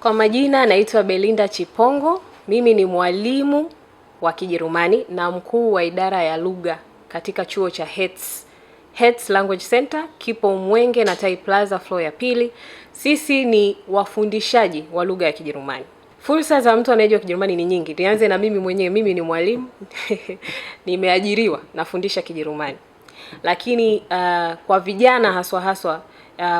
Kwa majina naitwa Belinda Chipongo. Mimi ni mwalimu wa Kijerumani na mkuu wa idara ya lugha katika chuo cha Hertz Language Center, kipo Mwenge na Tai Plaza floor ya pili. Sisi ni wafundishaji wa lugha ya Kijerumani. Fursa za mtu anayejua Kijerumani ni nyingi. Nianze na mimi mwenyewe, mimi ni mwalimu. Nimeajiriwa nafundisha Kijerumani. Lakini kwa vijana haswa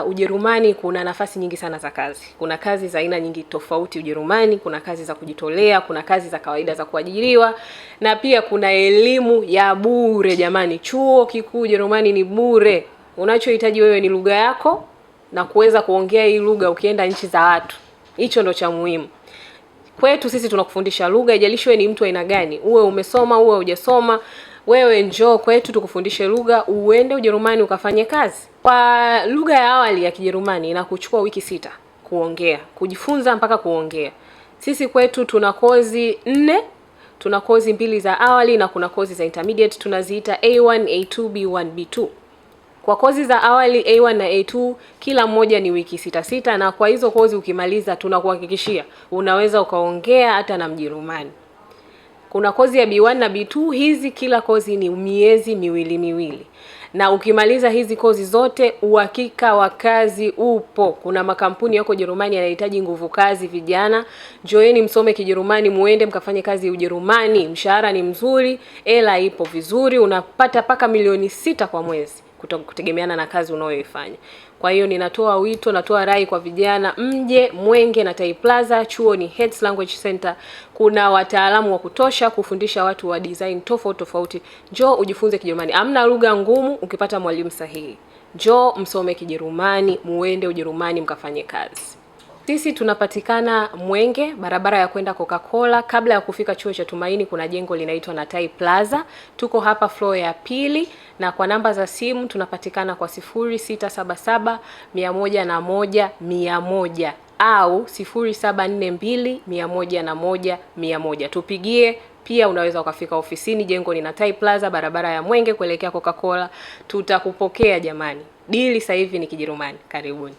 Ujerumani kuna nafasi nyingi sana za kazi. Kuna kazi za aina nyingi tofauti Ujerumani, kuna kazi za kujitolea, kuna kazi za kawaida za kuajiriwa, na pia kuna elimu ya bure jamani. Chuo kikuu Ujerumani ni bure. Unachohitaji wewe ni lugha yako na kuweza kuongea hii lugha ukienda nchi za watu. Hicho ndo cha muhimu. Kwetu sisi tunakufundisha lugha, haijalishi wewe ni mtu aina gani. Uwe umesoma, uwe hujasoma, wewe njoo kwetu tukufundishe lugha, uende Ujerumani ukafanye kazi. Kwa lugha ya awali ya Kijerumani inakuchukua wiki 6 kuongea, kujifunza mpaka kuongea. Sisi kwetu tuna kozi 4, tuna kozi 2 za awali na kuna kozi za intermediate, tunaziita A1, A2, B1, B2. Kwa kozi za awali A1 na A2 kila moja ni wiki 6 na kwa hizo kozi ukimaliza tunakuhakikishia unaweza ukaongea hata na Mjerumani. Kuna kozi ya B1 na B2, hizi kila kozi ni miezi miwili. Na ukimaliza hizi kozi zote uhakika wa kazi upo. Kuna makampuni yako Ujerumani yanahitaji nguvu kazi vijana. Joeni msome Kijerumani, muende mkafanye kazi Ujerumani. Mshahara ni mzuri, hela ipo vizuri, unapata paka milioni 6 kwa mwezi kutegemeana na kazi unayoifanya. Kwa hiyo ninatoa wito, natoa rai kwa vijana, mje Mwenge na Tai Plaza. Chuo ni Hertz Language Center. Kuna wataalamu wa kutosha kufundisha watu wa design tofauti. Njoo ujifunze Kijerumani. Hamna lugha ngumu ukipata mwalimu sahihi. Njoo msome Kijerumani, muende Ujerumani mkafanye kazi. Sisi tunapatikana Mwenge, barabara ya kwenda Coca-Cola. Kabla ya kufika chuo cha Tumaini kuna jengo linaitwa na Tai Plaza. Tuko hapa floor ya pili, na kwa namba za simu tunapatikana kwa 0677 101 100 au 0742 101 100. Tupigie. Pia unaweza ukafika ofisini, jengo ni na Tai Plaza, barabara ya Mwenge kuelekea Coca-Cola. Tutakupokea jamani. Dili sasa hivi ni Kijerumani. Karibuni.